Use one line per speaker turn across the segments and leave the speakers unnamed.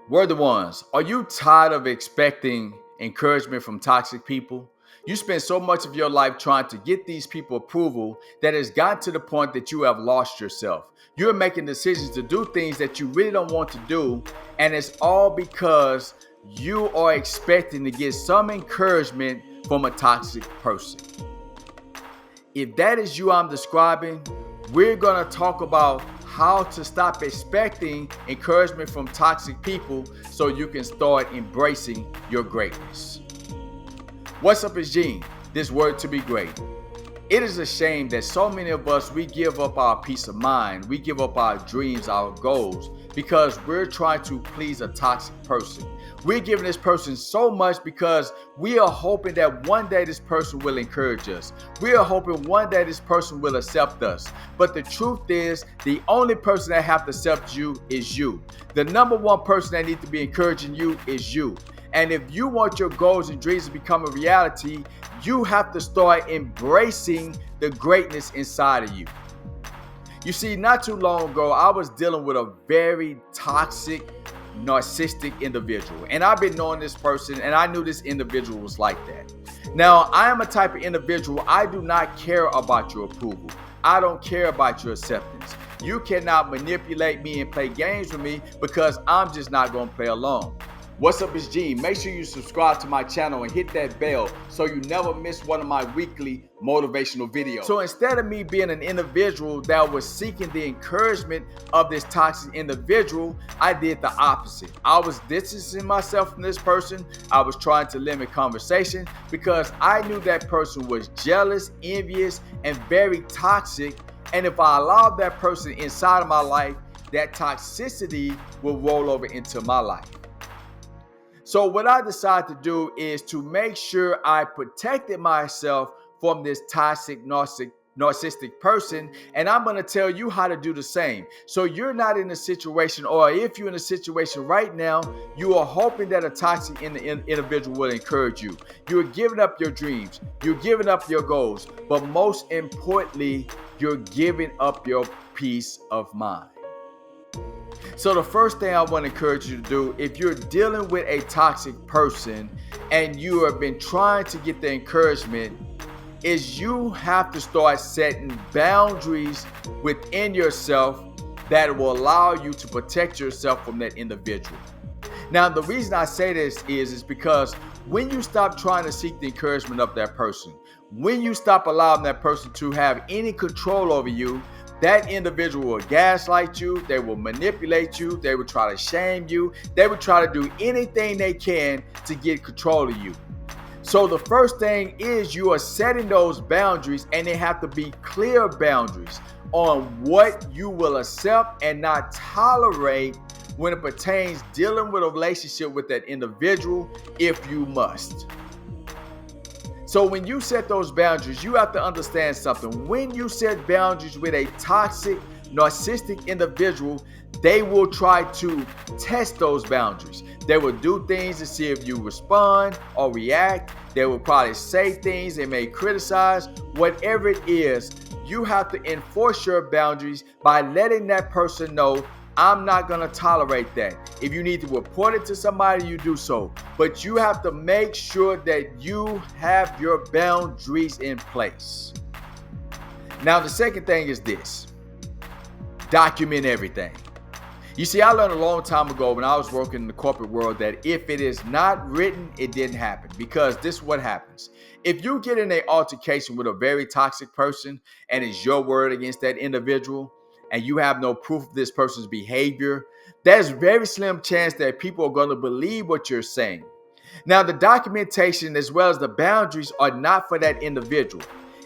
We're the ones. Are you tired of expecting encouragement from toxic people? You spend so much of your life trying to get these people approval that it's gotten to the point that you have lost yourself. You're making decisions to do things that you really don't want to do, and it's all because you are expecting to get some encouragement from a toxic person. If that is you I'm describing, we're going to talk about how to stop expecting encouragement from toxic people so you can start embracing your greatness. What's up, it's Gene, this word to be great. It is a shame that so many of us, we give up our peace of mind, we give up our dreams, our goals, because we're trying to please a toxic person. We're giving this person so much because we are hoping that one day this person will encourage us. We are hoping one day this person will accept us. But the truth is, the only person that have to accept you is you. The number one person that needs to be encouraging you is you. And if you want your goals and dreams to become a reality, you have to start embracing the greatness inside of you. You see, not too long ago, I was dealing with a very toxic, narcissistic individual. And I've been knowing this person, and I knew this individual was like that. Now, I am a type of individual, I do not care about your approval. I don't care about your acceptance. You cannot manipulate me and play games with me because I'm just not going to play along. What's up, it's Gene. Make sure you subscribe to my channel and hit that bell so you never miss one of my weekly motivational videos. So instead of me being an individual that was seeking the encouragement of this toxic individual, I did the opposite. I was distancing myself from this person. I was trying to limit conversation because I knew that person was jealous, envious, and very toxic. And if I allowed that person inside of my life, that toxicity will roll over into my life. So what I decided to do is to make sure I protected myself from this toxic narcissistic person, and I'm going to tell you how to do the same. So you're not in a situation, or if you're in a situation right now, you are hoping that a toxic individual will encourage you. You're giving up your dreams, you're giving up your goals, but most importantly, you're giving up your peace of mind. So the first thing I want to encourage you to do, if you're dealing with a toxic person and you have been trying to get the encouragement, is you have to start setting boundaries within yourself that will allow you to protect yourself from that individual. Now, the reason I say this is because when you stop trying to seek the encouragement of that person, when you stop allowing that person to have any control over you, that individual will gaslight you, they will manipulate you, they will try to shame you, they will try to do anything they can to get control of you. So the first thing is you are setting those boundaries, and they have to be clear boundaries on what you will accept and not tolerate when it pertains dealing with a relationship with that individual if you must. So when you set those boundaries, you have to understand something. When you set boundaries with a toxic, narcissistic individual, they will try to test those boundaries. They will do things to see if you respond or react. They will probably say things, they may criticize. Whatever it is, you have to enforce your boundaries by letting that person know, I'm not going to tolerate that. If you need to report it to somebody, you do so. But you have to make sure that you have your boundaries in place. Now, the second thing is this. Document everything. You see, I learned a long time ago when I was working in the corporate world that if it is not written, it didn't happen. Because this is what happens. If you get in an altercation with a very toxic person and it's your word against that individual, and you have no proof of this person's behavior, there's very slim chance that people are going to believe what you're saying. Now, the documentation as well as the boundaries are not for that individual.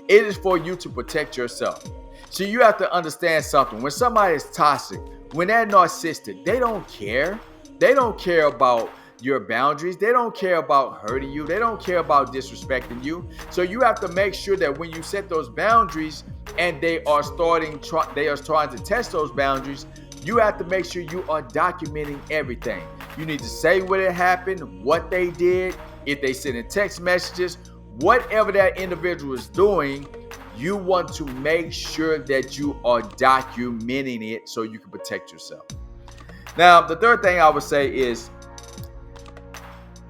It is for you to protect yourself. So you have to understand something. When somebody is toxic, when they're narcissistic, they don't care. They don't care about your boundaries. They don't care about hurting you. They don't care about disrespecting you. So you have to make sure that when you set those boundaries and they are trying to test those boundaries, you have to make sure you are documenting everything. You need to say what had happened, what they did, if they send in text messages, whatever that individual is doing, you want to make sure that you are documenting it so you can protect yourself. Now, the third thing I would say is,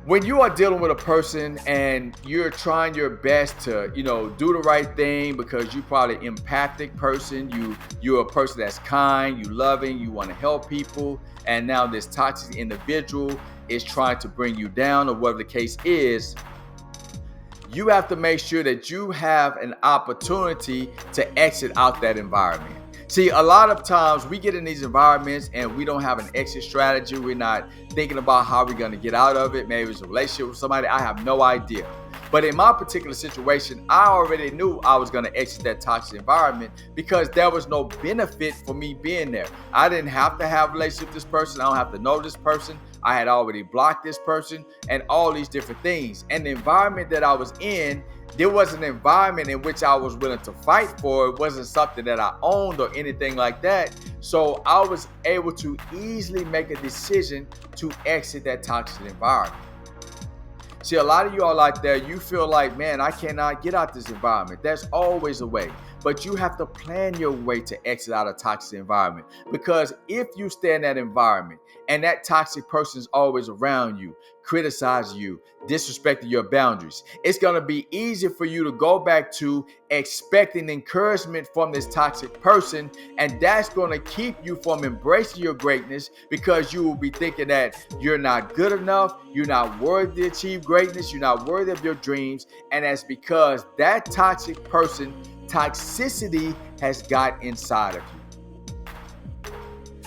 when you are dealing with a person and you're trying your best to, do the right thing because you're probably an empathic person, you're a person that's kind, you loving, you want to help people, and now this toxic individual is trying to bring you down or whatever the case is, you have to make sure that you have an opportunity to exit out that environment. See, a lot of times we get in these environments and we don't have an exit strategy. We're not thinking about how we're going to get out of it. Maybe it's a relationship with somebody. I have no idea. But in my particular situation, I already knew I was going to exit that toxic environment because there was no benefit for me being there. I didn't have to have a relationship with this person. I don't have to know this person. I had already blocked this person and all these different things. And the environment that I was in, there was an environment in which I was willing to fight for. It wasn't something that I owned or anything like that. So I was able to easily make a decision to exit that toxic environment. See, a lot of you all out there, you feel like, man, I cannot get out this environment. There's always a way. But you have to plan your way to exit out a toxic environment. Because if you stay in that environment and that toxic person is always around you, criticizing you, disrespecting your boundaries, it's going to be easy for you to go back to expecting encouragement from this toxic person. And that's going to keep you from embracing your greatness because you will be thinking that you're not good enough, you're not worthy to achieve greatness, you're not worthy of your dreams. And that's because that toxic person, toxicity has got inside of you.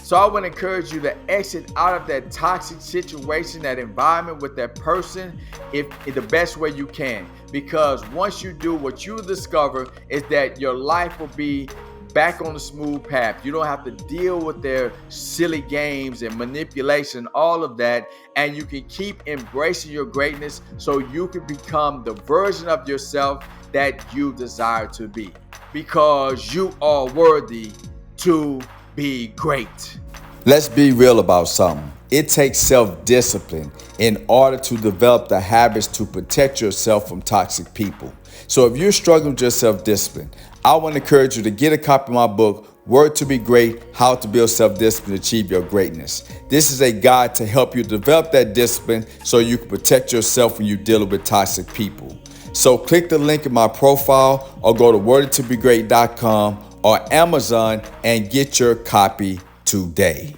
So I want to encourage you to exit out of that toxic situation, that environment with that person, if in the best way you can. Because once you do, what you'll discover is that your life will be back on the smooth path. You don't have to deal with their silly games and manipulation, all of that. And you can keep embracing your greatness so you can become the version of yourself that you desire to be. Because you are worthy to be great. Let's be real about something. It takes self-discipline in order to develop the habits to protect yourself from toxic people. So if you're struggling with your self-discipline, I want to encourage you to get a copy of my book, Word to Be Great, How to Build Self-Discipline to Achieve Your Greatness. This is a guide to help you develop that discipline so you can protect yourself when you're dealing with toxic people. So click the link in my profile or go to wordtobegreat.com or Amazon and get your copy today.